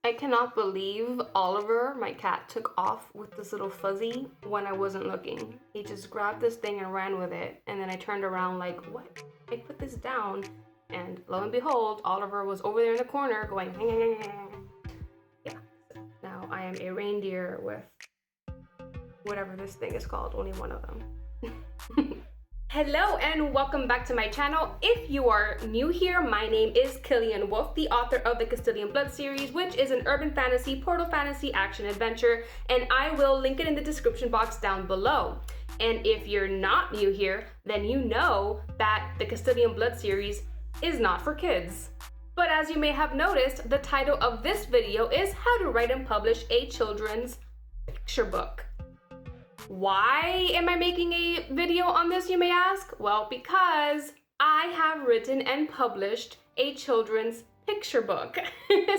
I cannot believe Oliver, my cat, took off with this little fuzzy when I wasn't looking. He just grabbed this thing and ran with it, and then I turned around like, what? I put this down, and lo and behold, Oliver was over there in the corner going, yeah. So now I am a reindeer with whatever this thing is called, only one of them. Hello and welcome back to my channel. If you are new here, my name is Killian Wolf, the author of the Castilian Blood series, which is an urban fantasy, portal fantasy action adventure, and I will link it in the description box down below. And if you're not new here, then you know that the Castilian Blood series is not for kids. But as you may have noticed, the title of this video is How to Write and Publish a Children's Picture Book. Why am I making a video on this, you may ask? Well, because I have written and published a children's picture book.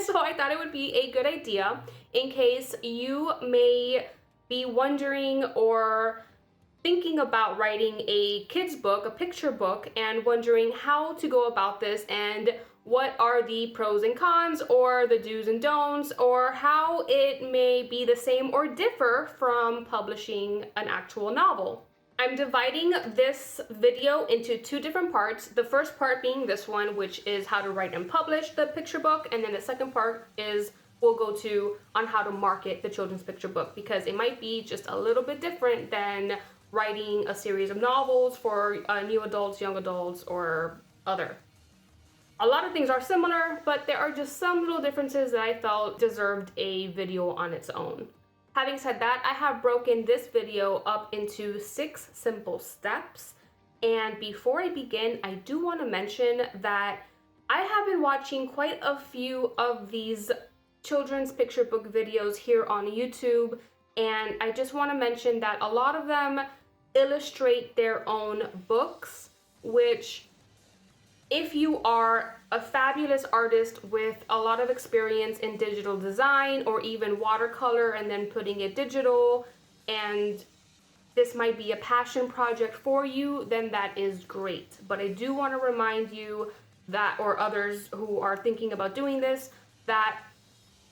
So I thought it would be a good idea in case you may be wondering or thinking about writing a kid's book, a picture book, and wondering how to go about this and what are the pros and cons or the do's and don'ts, or how it may be the same or differ from publishing an actual novel. I'm dividing this video into two different parts. The first part being this one, which is how to write and publish the picture book, and then the second part is we'll go to on how to market the children's picture book, because it might be just a little bit different than writing a series of novels for new adults, young adults, or other. A lot of things are similar, but there are just some little differences that I felt deserved a video on its own. Having said that, I have broken this video up into 6 simple steps. And before I begin, I do want to mention that I have been watching quite a few of these children's picture book videos here on YouTube. And I just want to mention that a lot of them illustrate their own books, which, if you are a fabulous artist with a lot of experience in digital design or even watercolor and then putting it digital, and this might be a passion project for you, then that is great. But I do want to remind you that, or others who are thinking about doing this, that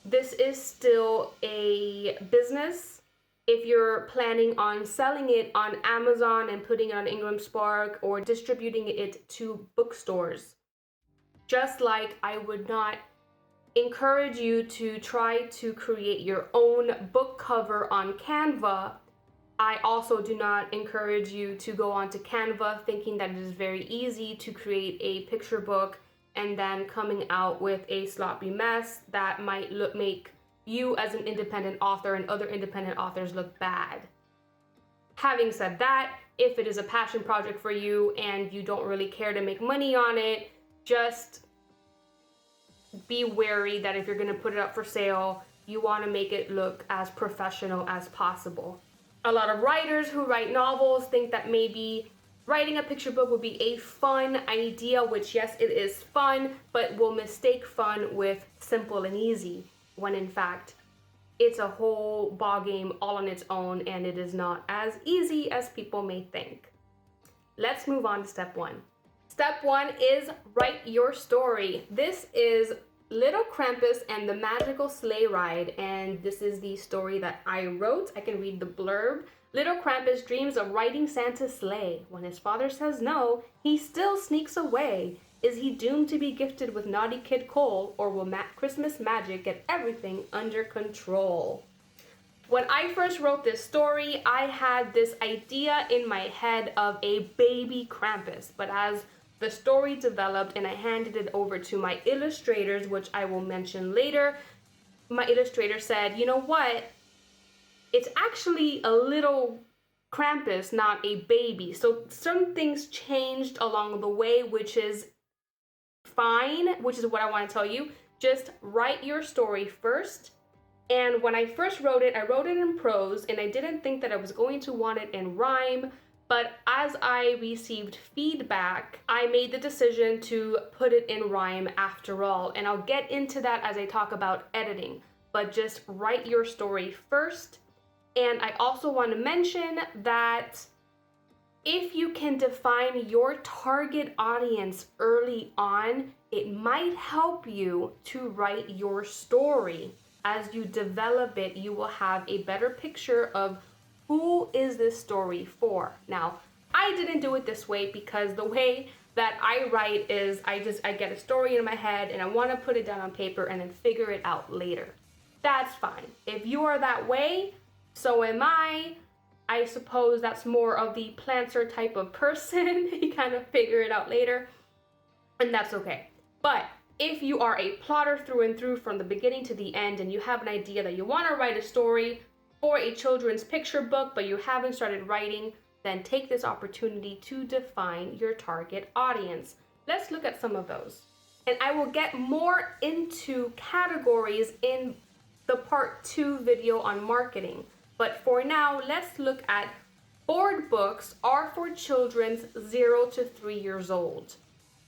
this is still a business. If you're planning on selling it on Amazon and putting it on Ingram Spark or distributing it to bookstores, just like I would not encourage you to try to create your own book cover on Canva, I also do not encourage you to go onto Canva thinking that it is very easy to create a picture book and then coming out with a sloppy mess that might make you as an independent author and other independent authors look bad. Having said that, if it is a passion project for you and you don't really care to make money on it, just be wary that if you're going to put it up for sale, you want to make it look as professional as possible. A lot of writers who write novels think that maybe writing a picture book would be a fun idea, which yes, it is fun, but will mistake fun with simple and easy, when in fact, it's a whole ball game all on its own, and it is not as easy as people may think. Let's move on to step 1. Step 1 is write your story. This is Little Krampus and the Magical Sleigh Ride, and this is the story that I wrote. I can read the blurb. Little Krampus dreams of riding Santa's sleigh. When his father says no, he still sneaks away. Is he doomed to be gifted with naughty Kid Cole, or will Christmas magic get everything under control? When I first wrote this story, I had this idea in my head of a baby Krampus, but as the story developed and I handed it over to my illustrators, which I will mention later, my illustrator said, you know what? It's actually a little Krampus, not a baby. So some things changed along the way, which is fine, which is what I want to tell you. Just write your story first. And when I first wrote it, I wrote it in prose, and I didn't think that I was going to want it in rhyme. But as I received feedback, I made the decision to put it in rhyme after all. And I'll get into that as I talk about editing. But just write your story first. And I also want to mention that if you can define your target audience early on, it might help you to write your story. as you develop it, you will have a better picture of who is this story for. Now, I didn't do it this way because the way that I write is I get a story in my head and I want to put it down on paper and then figure it out later. That's fine. If you are that way, so am I. I suppose that's more of the planter type of person. You kind of figure it out later, and that's okay. But if you are a plotter through and through from the beginning to the end and you have an idea that you want to write a story for a children's picture book, but you haven't started writing, then take this opportunity to define your target audience. Let's look at some of those. And I will get more into categories in the part 2 video on marketing. But for now, let's look at board books are for children 0 to 3 years old.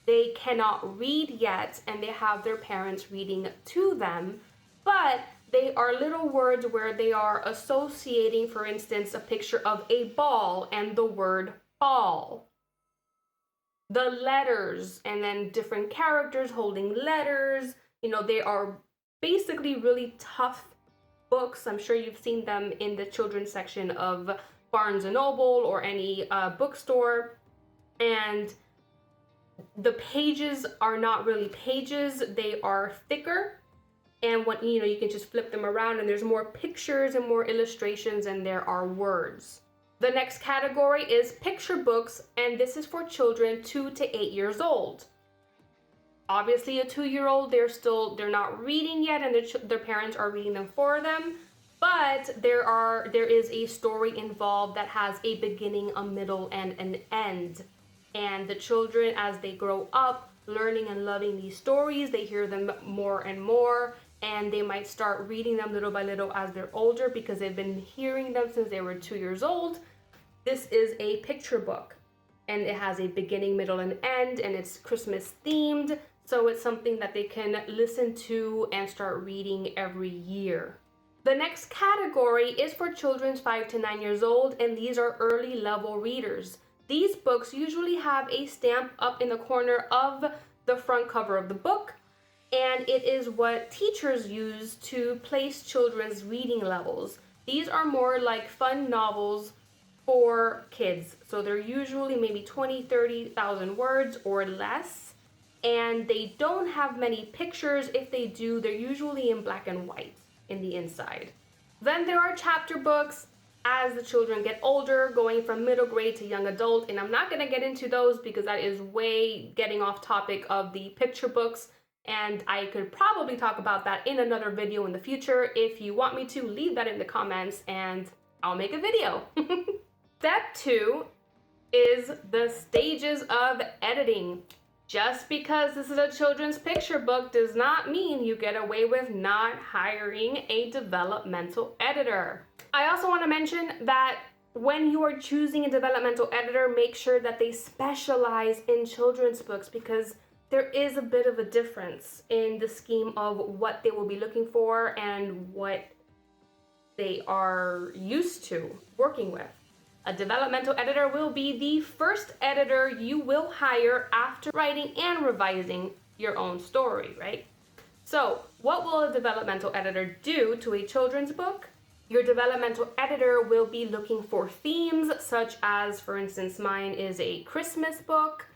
They cannot read yet and they have their parents reading to them, but they are little words where they are associating, for instance, a picture of a ball and the word ball. The letters and then different characters holding letters, they are basically really tough books. I'm sure you've seen them in the children's section of Barnes & Noble or any bookstore. And the pages are not really pages, they are thicker. And what you can just flip them around and there's more pictures and more illustrations and there are words. The next category is picture books, and this is for children 2 to 8 years old. Obviously a 2-year-old, they're not reading yet and their parents are reading them for them, but there is a story involved that has a beginning, a middle, and an end. And the children, as they grow up learning and loving these stories, they hear them more and more, and they might start reading them little by little as they're older because they've been hearing them since they were 2 years old. This is a picture book, and it has a beginning, middle, and end, and it's Christmas themed, so it's something that they can listen to and start reading every year. The next category is for children 5 to 9 years old, and these are early level readers. These books usually have a stamp up in the corner of the front cover of the book, and it is what teachers use to place children's reading levels. These are more like fun novels for kids. So they're usually maybe 20,000-30,000 words or less, and they don't have many pictures. If they do, they're usually in black and white in the inside. Then there are chapter books as the children get older, going from middle grade to young adult, and I'm not going to get into those because that is way getting off topic of the picture books, and I could probably talk about that in another video in the future. If you want me to, leave that in the comments and I'll make a video. Step 2 is the stages of editing. Just because this is a children's picture book does not mean you get away with not hiring a developmental editor. I also want to mention that when you are choosing a developmental editor, make sure that they specialize in children's books because there is a bit of a difference in the scheme of what they will be looking for and what they are used to working with. A developmental editor will be the first editor you will hire after writing and revising your own story, right? So, what will a developmental editor do to a children's book? Your developmental editor will be looking for themes, such as, for instance, mine is a Christmas book.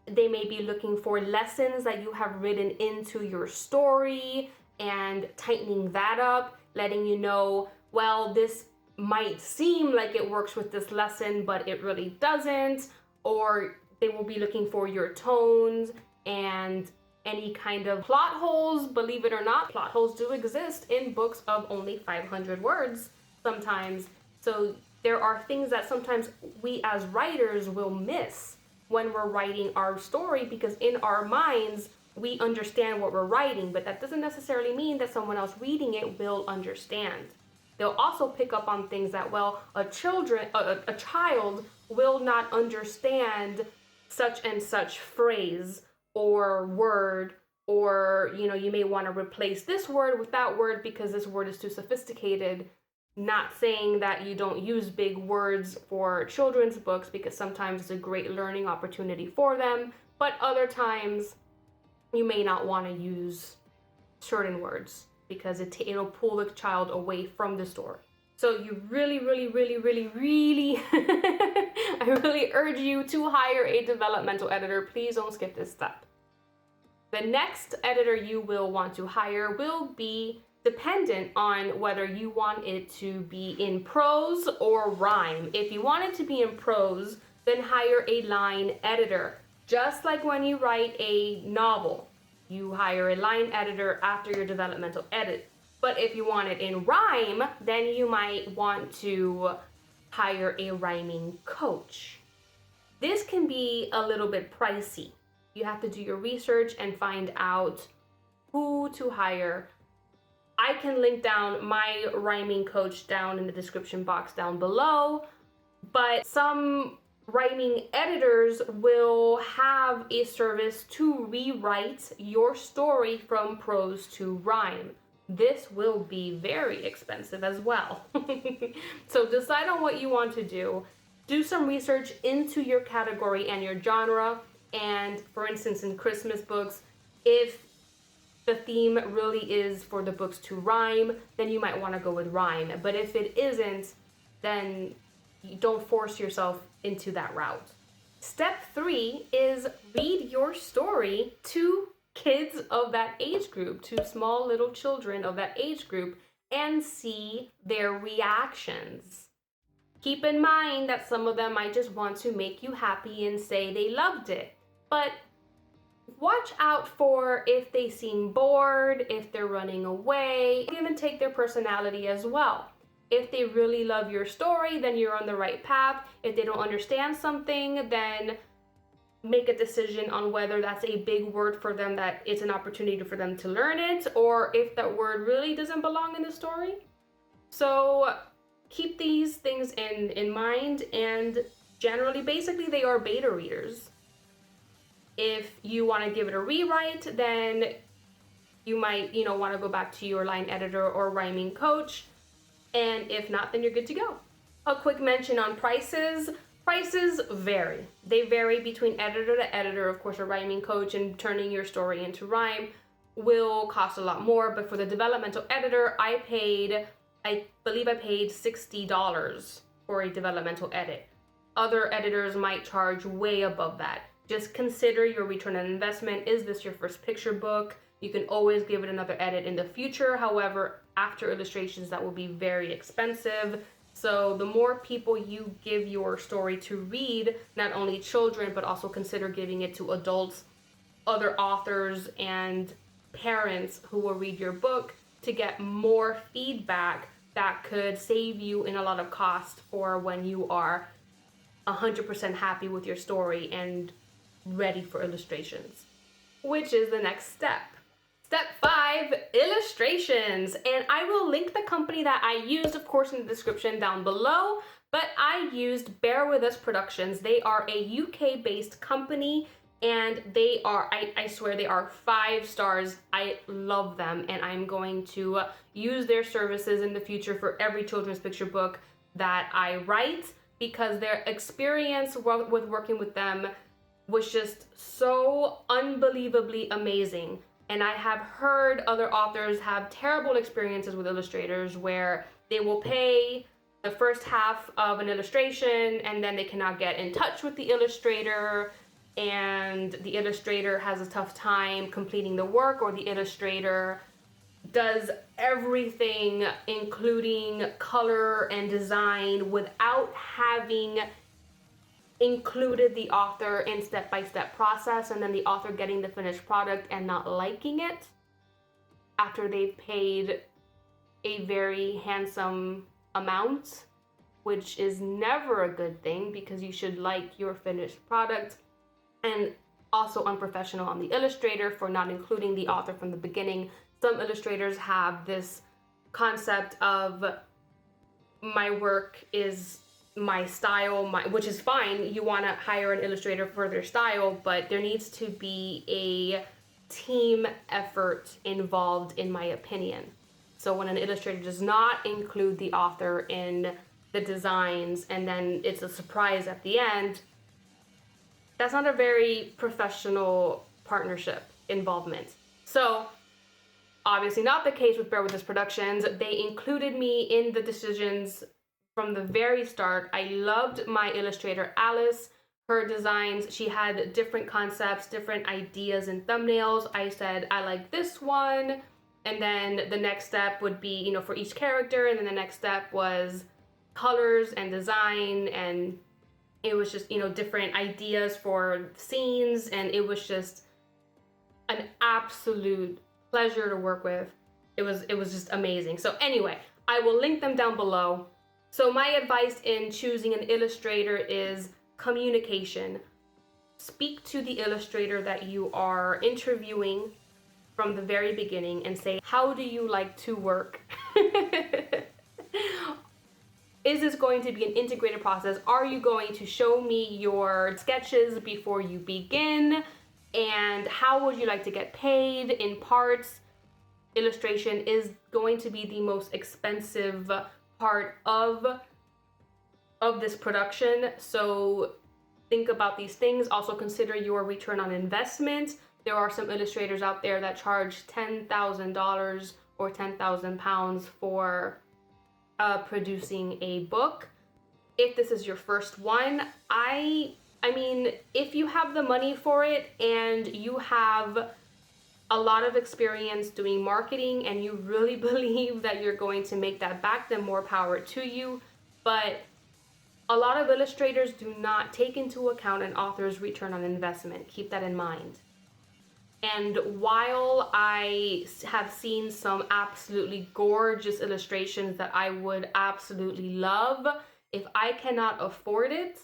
They may be looking for lessons that you have written into your story and tightening that up, letting you know, well, this might seem like it works with this lesson, but it really doesn't. Or they will be looking for your tones and any kind of plot holes. Believe it or not, plot holes do exist in books of only 500 words sometimes. So there are things that sometimes we as writers will miss when we're writing our story, because in our minds we understand what we're writing, but that doesn't necessarily mean that someone else reading it will understand. They'll also pick up on things that, well, a child will not understand such and such phrase or word, or, you may want to replace this word with that word because this word is too sophisticated. Not saying that you don't use big words for children's books, because sometimes it's a great learning opportunity for them, but other times you may not want to use certain words. because it'll pull the child away from the story. So you really, I really urge you to hire a developmental editor. Please don't skip this step. The next editor you will want to hire will be dependent on whether you want it to be in prose or rhyme. If you want it to be in prose, then hire a line editor. Just like when you write a novel, you hire a line editor after your developmental edit. But if you want it in rhyme, then you might want to hire a rhyming coach. This can be a little bit pricey. You have to do your research and find out who to hire. I can link down my rhyming coach down in the description box down below, but some rhyming editors will have a service to rewrite your story from prose to rhyme. This will be very expensive as well. So decide on what you want to do. Do some research into your category and your genre. And for instance, in Christmas books, if the theme really is for the books to rhyme, then you might want to go with rhyme. But if it isn't, then you don't force yourself into that route. Step 3 is read your story to kids of that age group, to small little children of that age group, and see their reactions. Keep in mind that some of them might just want to make you happy and say they loved it, but watch out for if they seem bored, if they're running away, even take their personality as well. If they really love your story, then you're on the right path. If they don't understand something, then make a decision on whether that's a big word for them, that it's an opportunity for them to learn it, or if that word really doesn't belong in the story. So keep these things in mind, and generally, basically, they are beta readers. If you want to give it a rewrite, then you might, want to go back to your line editor or rhyming coach. And if not, then you're good to go. A quick mention on prices. Prices vary. They vary between editor to editor. Of course, a rhyming coach and turning your story into rhyme will cost a lot more. But for the developmental editor, I believe I paid $60 for a developmental edit. Other editors might charge way above that. Just consider your return on investment. Is this your first picture book? You can always give it another edit in the future. However, after illustrations, that will be very expensive. So the more people you give your story to read, not only children, but also consider giving it to adults, other authors, and parents who will read your book to get more feedback that could save you in a lot of cost for when you are 100% happy with your story and ready for illustrations, which is the next step. Step 5, illustrations. And I will link the company that I used, of course, in the description down below, but I used Bear With Us Productions. They are a UK-based company, and they are, I swear, they are 5 stars. I love them, and I'm going to use their services in the future for every children's picture book that I write, because their experience with working with them was just so unbelievably amazing. And I have heard other authors have terrible experiences with illustrators where they will pay the first half of an illustration and then they cannot get in touch with the illustrator, and the illustrator has a tough time completing the work, or the illustrator does everything, including color and design, without having included the author in step-by-step process, and then the author getting the finished product and not liking it after they've paid a very handsome amount, which is never a good thing, because you should like your finished product. And also unprofessional on the illustrator for not including the author from the beginning. Some illustrators have this concept of my work is my style, which is fine. You want to hire an illustrator for their style, but there needs to be a team effort involved, in my opinion. So when an illustrator does not include the author in the designs and then it's a surprise at the end, that's not a very professional partnership involvement. So Obviously not the case with Bear With Us Productions. They included me in the decisions from the very start. I loved my illustrator, Alice. Her designs, she had different concepts, different ideas and thumbnails. I said, I like this one. And then the next step would be, you know, for each character. And then the next step was colors and design. And it was just, you know, different ideas for scenes. And it was just an absolute pleasure to work with. It was just amazing. So anyway, I will link them down below. So my advice in choosing an illustrator is communication. Speak to the illustrator that you are interviewing from the very beginning and say, how do you like to work? Is this going to be an integrated process? Are you going to show me your sketches before you begin? And how would you like to get paid? In parts, illustration is going to be the most expensive part of this production. So think about these things. Also consider your return on investment. There are some illustrators out there that charge $10,000 or 10,000 pounds for producing a book. If this is your first one, I mean, if you have the money for it and you have a lot of experience doing marketing and you really believe that you're going to make that back, then more power to you. But a lot of illustrators do not take into account an author's return on investment. Keep that in mind. And while I have seen some absolutely gorgeous illustrations that I would absolutely love, if I cannot afford it,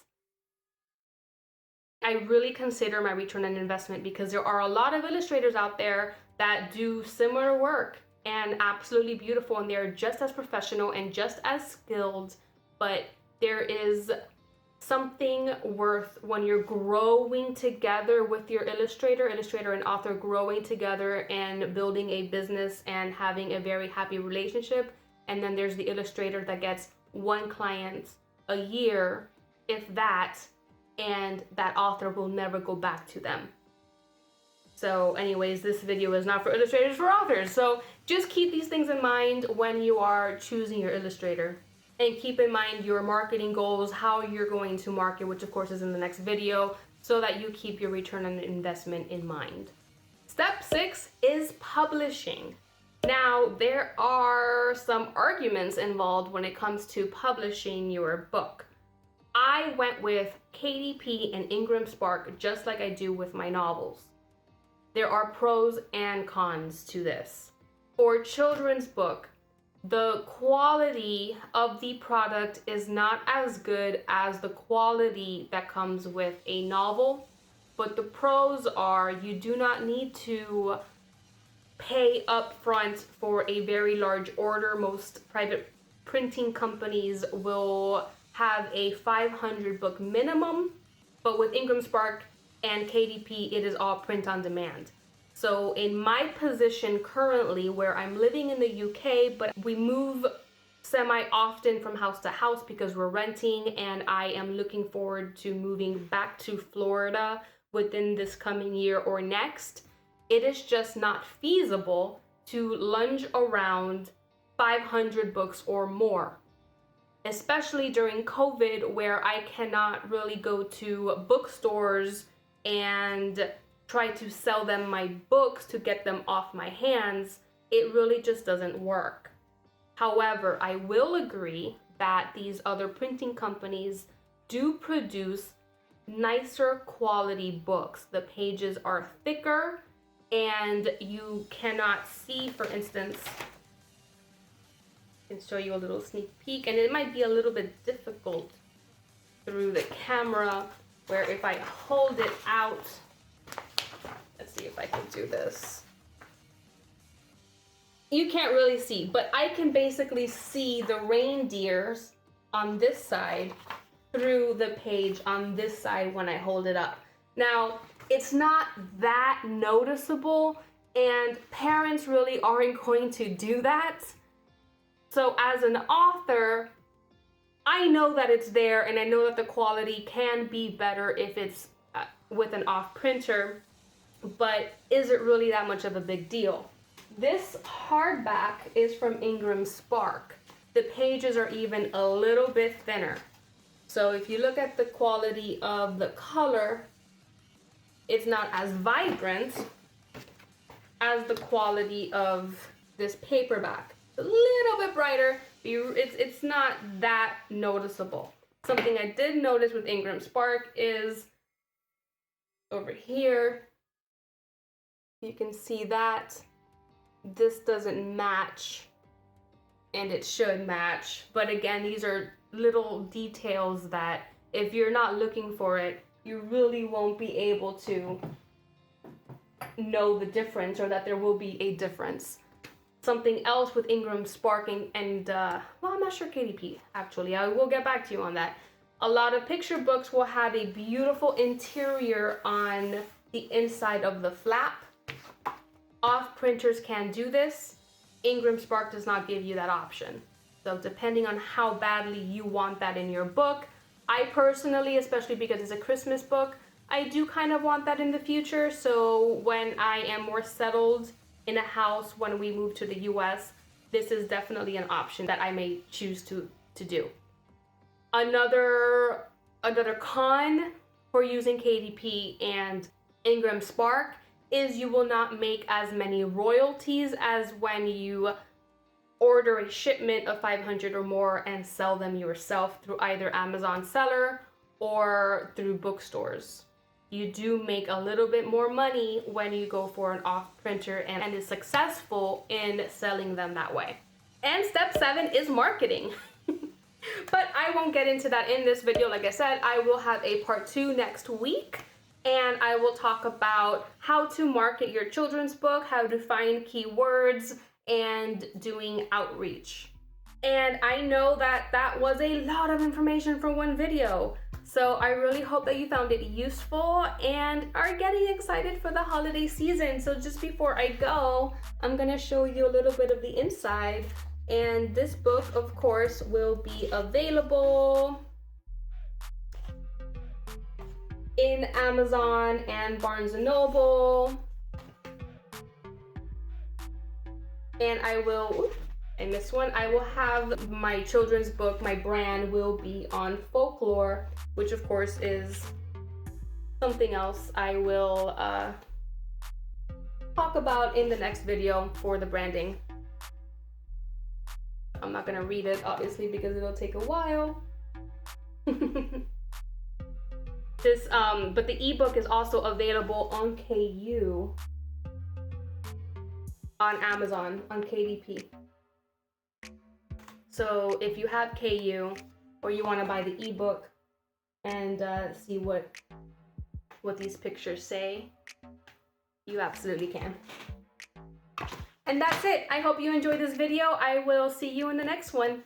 I really consider my return on investment, because there are a lot of illustrators out there that do similar work and absolutely beautiful, and they're just as professional and just as skilled, but there is something worth when you're growing together with your illustrator and author, growing together and building a business and having a very happy relationship. And then there's the illustrator that gets one client a year, if that, and that author will never go back to them. So anyways, this video is not for illustrators, for authors. So just keep these things in mind when you are choosing your illustrator. And keep in mind your marketing goals, how you're going to market, which of course is in the next video, so that you keep your return on investment in mind. Step 6 is publishing. Now, there are some arguments involved when it comes to publishing your book. I went with KDP and Ingram Spark, just like I do with my novels. There are pros and cons to this. For children's book, the quality of the product is not as good as the quality that comes with a novel, but the pros are you do not need to pay upfront for a very large order. Most private printing companies will have a 500 book minimum, but with Ingram Spark and KDP, it is all print on demand. So in my position currently, where I'm living in the UK, but we move semi-often from house to house because we're renting, and I am looking forward to moving back to Florida within this coming year or next, it is just not feasible to lunge around 500 books or more. Especially during COVID, where I cannot really go to bookstores and try to sell them my books to get them off my hands. It really just doesn't work. However, I will agree that these other printing companies do produce nicer quality books. The pages are thicker and you cannot see, for instance, I can show you a little sneak peek, and it might be a little bit difficult through the camera, where if I hold it out, let's see if I can do this. You can't really see, but I can basically see the reindeers on this side through the page on this side when I hold it up. Now, it's not that noticeable, and parents really aren't going to do that. So as an author, I know that it's there, and I know that the quality can be better if it's with an off printer, but is it really that much of a big deal? This hardback is from Ingram Spark. The pages are even a little bit thinner. So if you look at the quality of the color, it's not as vibrant as the quality of this paperback. A little bit brighter, but it's not that noticeable. Something I did notice with Ingram Spark is over here, you can see that this doesn't match, and it should match. But again, these are little details that if you're not looking for it, you really won't be able to know the difference, or that there will be a difference. Something else with Ingram Spark and well, I'm not sure KDP, actually. I will get back to you on that. A lot of picture books will have a beautiful interior on the inside of the flap. Off printers can do this. Ingram Spark does not give you that option. So depending on how badly you want that in your book, I personally, especially because it's a Christmas book, I do kind of want that in the future. So when I am more settled in a house when we move to the US, this is definitely an option that I may choose to do. Another con for using KDP and Ingram Spark is you will not make as many royalties as when you order a shipment of 500 or more and sell them yourself through either Amazon seller or through bookstores. You do make a little bit more money when you go for an off printer and is successful in selling them that way. And step 7 is marketing. But I won't get into that in this video. Like I said, I will have a part 2 next week, and I will talk about how to market your children's book, how to find keywords, and doing outreach. And I know that that was a lot of information for one video. So I really hope that you found it useful and are getting excited for the holiday season. So just before I go, I'm gonna show you a little bit of the inside. And this book, of course, will be available in Amazon and Barnes & Noble. And I will, I missed one. I will have my children's book, my brand will be on Folklore, which of course is something else I will talk about in the next video for the branding. I'm not gonna read it, obviously, because it'll take a while. But the ebook is also available on KU, on Amazon, on KDP. So if you have KU or you want to buy the ebook and see what these pictures say, you absolutely can. And that's it. I hope you enjoyed this video. I will see you in the next one.